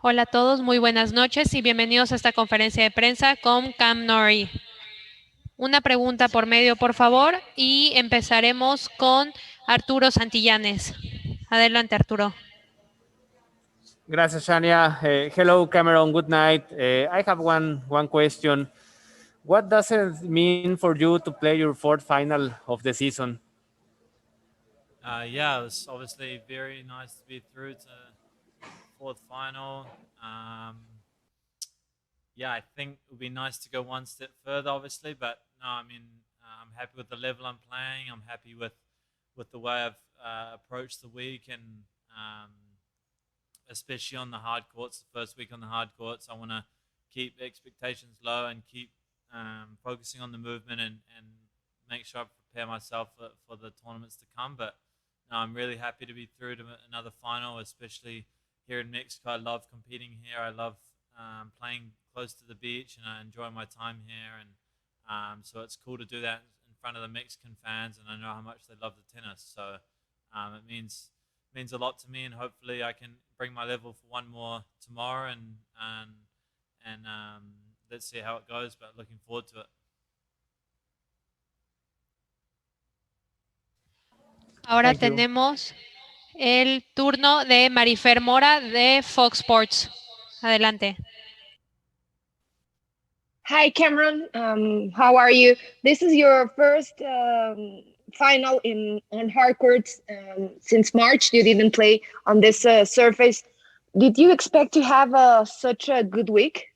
Hola a todos, muy buenas noches y bienvenidos a esta conferencia de prensa con Cam Norrie. Una pregunta por medio, por favor, y empezaremos con Arturo Santillanes. Adelante, Arturo. Gracias, Shania. Hello, Cameron. Good night. I have one question. What does it mean for you to play your fourth final of the season? Yeah, it was obviously very nice to be through to fourth final. Yeah, I think it would be nice to go one step further, obviously, but no, I mean, I'm happy with the level I'm playing. I'm happy with the way I've approached the week, and especially on the hard courts, the first week on the hard courts, I want to keep expectations low and keep focusing on the movement and make sure I prepare myself for the tournaments to come. But no, I'm really happy to be through to another final, especially here in Mexico. I love competing here. I love playing close to the beach, and I enjoy my time here. And so it's cool to do that in front of the Mexican fans, and I know how much they love the tennis. So it means a lot to me, and hopefully I can bring my level for one more tomorrow, and let's see how it goes. But looking forward to it. Ahora tenemos el turno de Marifer Mora de Fox Sports. Adelante. Hi, Cameron. How are you? This is your first final on hard courts since March. You didn't play on this surface. Did you expect to have such a good week?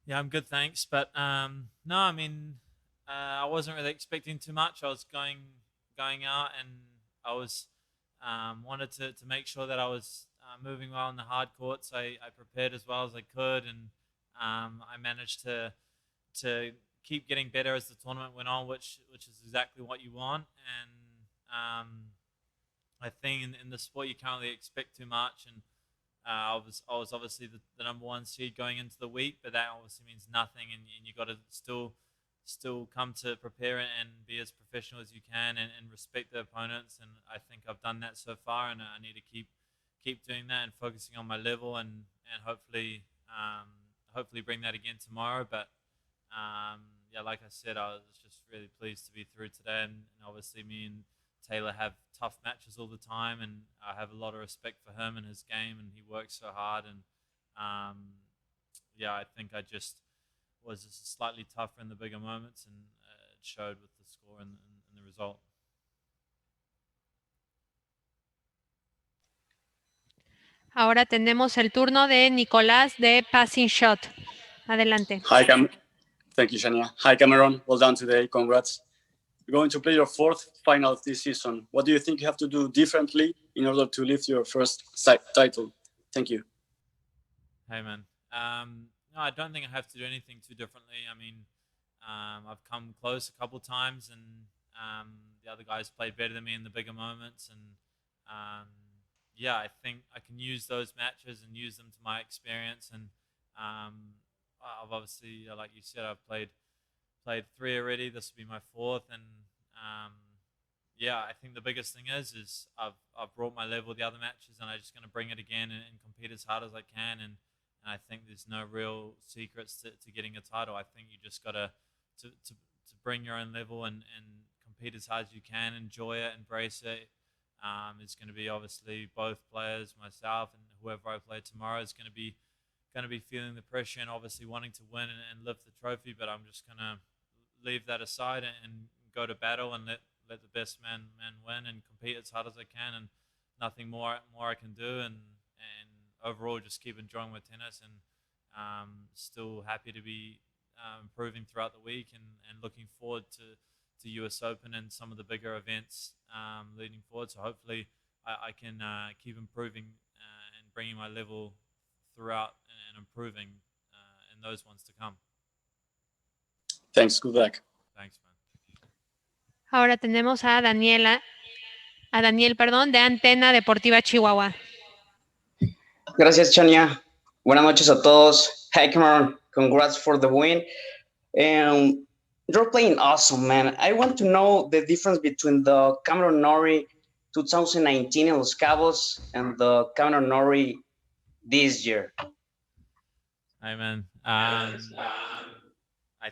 Yeah, I'm good, thanks. But no, I mean, I wasn't really expecting too much. I was going out, and I was wanted to make sure that I was moving well on the hard courts. I prepared as well as I could, and I managed to keep getting better as the tournament went on, which is exactly what you want. And I think in the sport you can't really expect too much. And I was obviously the number one seed going into the week, but that obviously means nothing, and you got to still come to prepare and be as professional as you can, and respect the opponents. And I think I've done that so far, and I need to keep doing that and focusing on my level, and hopefully bring that again tomorrow. But yeah, like I said, I was just really pleased to be through today, and obviously me and Taylor have tough matches all the time, and I have a lot of respect for him and his game, and he works so hard. And yeah, I think I just was just slightly tougher in the bigger moments, and it showed with the score and the result. Ahora tenemos el turno de Nicolás de Passing Shot. Adelante. Hi, Thank you, Shania. Hi, Cameron. Well done today. Congrats. You're going to play your fourth final of this season. What do you think you have to do differently in order to lift your first title? Thank you. Hey, man. No, I don't think I have to do anything too differently. I mean, I've come close a couple times, and the other guys played better than me in the bigger moments. And yeah, I think I can use those matches and use them to my experience. And I've obviously, like you said, I've played 3 already. This will be my 4th, and yeah, I think the biggest thing is I've brought my level the other matches, and I'm just going to bring it again and compete as hard as I can. And I think there's no real secrets to getting a title. I think you just got to bring your own level and compete as hard as you can, enjoy it, embrace it. It's going to be obviously both players, myself and whoever I play tomorrow, is going to be feeling the pressure and obviously wanting to win and lift the trophy. But I'm just going to leave that aside and go to battle and let the best man win and compete as hard as I can, and nothing more I can do. And overall, just keep enjoying my tennis, and still happy to be improving throughout the week, and looking forward to US Open and some of the bigger events leading forward. So hopefully I can keep improving and bringing my level throughout and improving in those ones to come. Thanks. Good luck. Thanks, man. Ahora tenemos a Daniel, de Antena Deportiva Chihuahua. Gracias, Chania. Buenas noches a todos. Hi, Cameron. Congrats for the win. You're playing awesome, man. I want to know the difference between the Cameron Norrie 2019 in Los Cabos and the Cameron Norrie this year? Hey man, I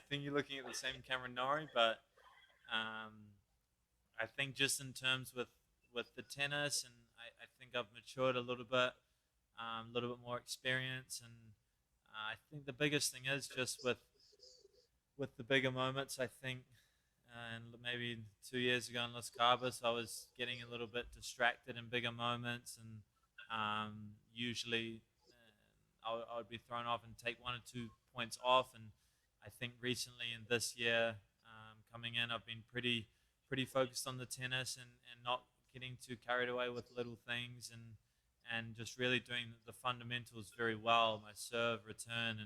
think you're looking at the same camera, Norrie, but I think just in terms with the tennis, and I think I've matured a little bit, a little bit more experience, and I think the biggest thing is just with the bigger moments. I think, and maybe 2 years ago in Los Cabos, I was getting a little bit distracted in bigger moments, and usually I would be thrown off and take 1 or 2 points off. And I think recently in this year, coming in, I've been pretty focused on the tennis and not getting too carried away with little things and just really doing the fundamentals very well, my serve, return,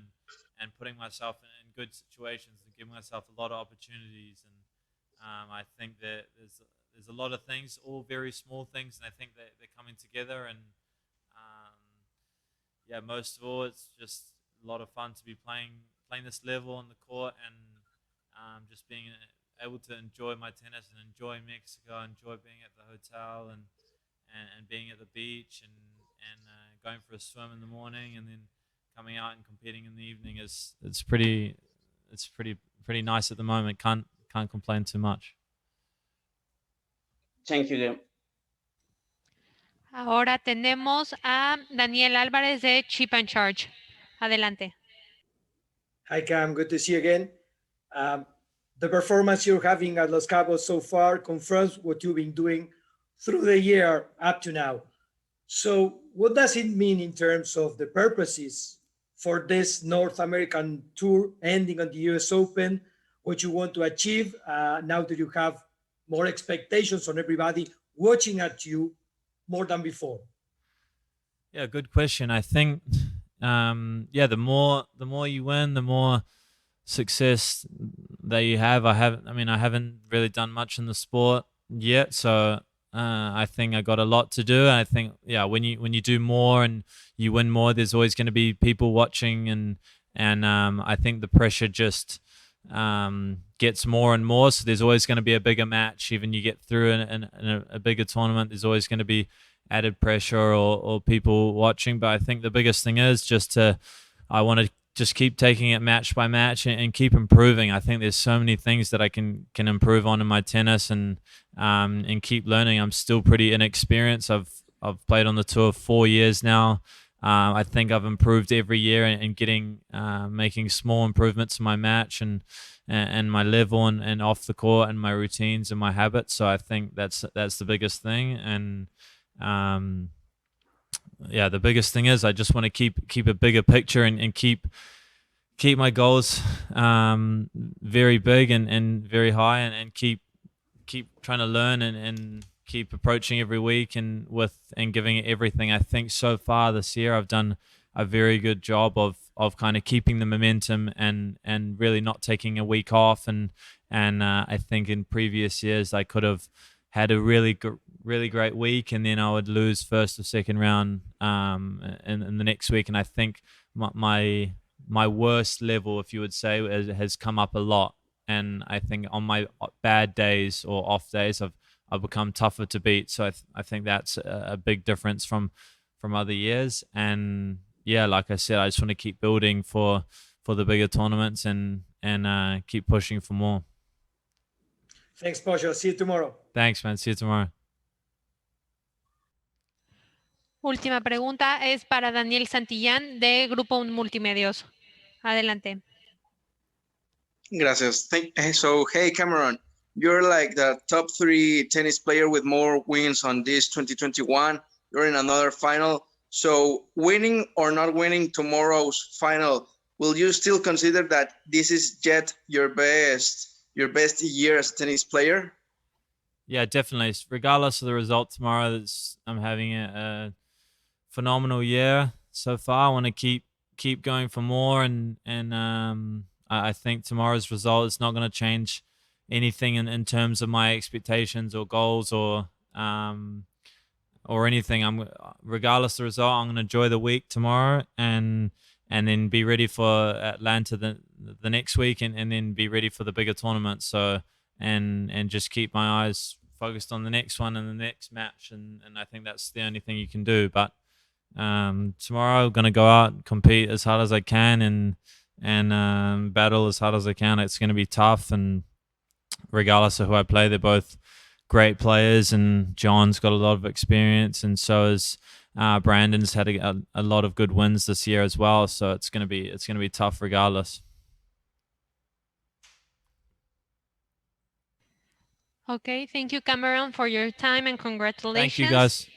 and putting myself in good situations and giving myself a lot of opportunities. And I think that there's a lot of things, all very small things, and I think that they're coming together. And um, yeah, most of all, it's just a lot of fun to be playing this level on the court, and just being able to enjoy my tennis and enjoy Mexico, enjoy being at the hotel and being at the beach and going for a swim in the morning and then coming out and competing in the evening is pretty nice at the moment. Can't complain too much. Thank you. Ahora tenemos a Daniel Álvarez de Chip and Charge. Adelante. Hi, Cam. Good to see you again. The performance you're having at Los Cabos so far confirms what you've been doing through the year up to now. So, what does it mean in terms of the purposes for this North American tour ending on the US Open? What you want to achieve now that you have more expectations on everybody watching at you more than before? Yeah, good question. I think the more you win, the more success that you have. I haven't really done much in the sport yet, so I think I got a lot to do. And I think when you do more and you win more, there's always going to be people watching, and I think the pressure just gets more and more. So there's always going to be a bigger match. Even you get through in a bigger tournament, there's always going to be added pressure or people watching. But I think the biggest thing is I want to just keep taking it match by match and keep improving. I think there's so many things that I can improve on in my tennis and keep learning. I'm still pretty inexperienced. I've played on the tour 4 years now. I think I've improved every year and getting making small improvements in my match and my level and off the court and my routines and my habits. So I think that's the biggest thing. And the biggest thing is I just want to keep a bigger picture and keep my goals very big and very high and keep trying to learn and keep approaching every week and giving it everything. I think so far this year I've done a very good job of kind of keeping the momentum and really not taking a week off and I think in previous years I could have had a really great week and then I would lose first or second round in the next week. And I think my worst level, if you would say, has come up a lot. And I think on my bad days or off days, I've become tougher to beat. So I think that's a big difference from other years. And yeah, like I said, I just want to keep building for the bigger tournaments and keep pushing for more. Thanks, Pocho. See you tomorrow. Thanks, man. See you tomorrow. Última pregunta es para Daniel Santillán de Grupo Multimedios. Adelante. Gracias. So, hey, Cameron, you're like the top 3 tennis player with more wins on this 2021. You're in another final. So, winning or not winning tomorrow's final, will you still consider that this is yet your best year as a tennis player? Yeah, definitely. Regardless of the result tomorrow, I'm having a phenomenal year so far. I want to keep going for more, and I think tomorrow's result is not going to change anything in terms of my expectations or goals or anything. Regardless of the result, I'm going to enjoy the week tomorrow and then be ready for Atlanta the next week and then be ready for the bigger tournament. So and just keep my eyes focused on the next one and the next match, and I think that's the only thing you can do. But Tomorrow, I'm gonna go out, compete as hard as I can, and battle as hard as I can. It's gonna be tough, and regardless of who I play, they're both great players, and John's got a lot of experience, and so is Brandon's had a lot of good wins this year as well. So it's gonna be tough regardless. Okay, thank you, Cameron, for your time and congratulations. Thank you, guys.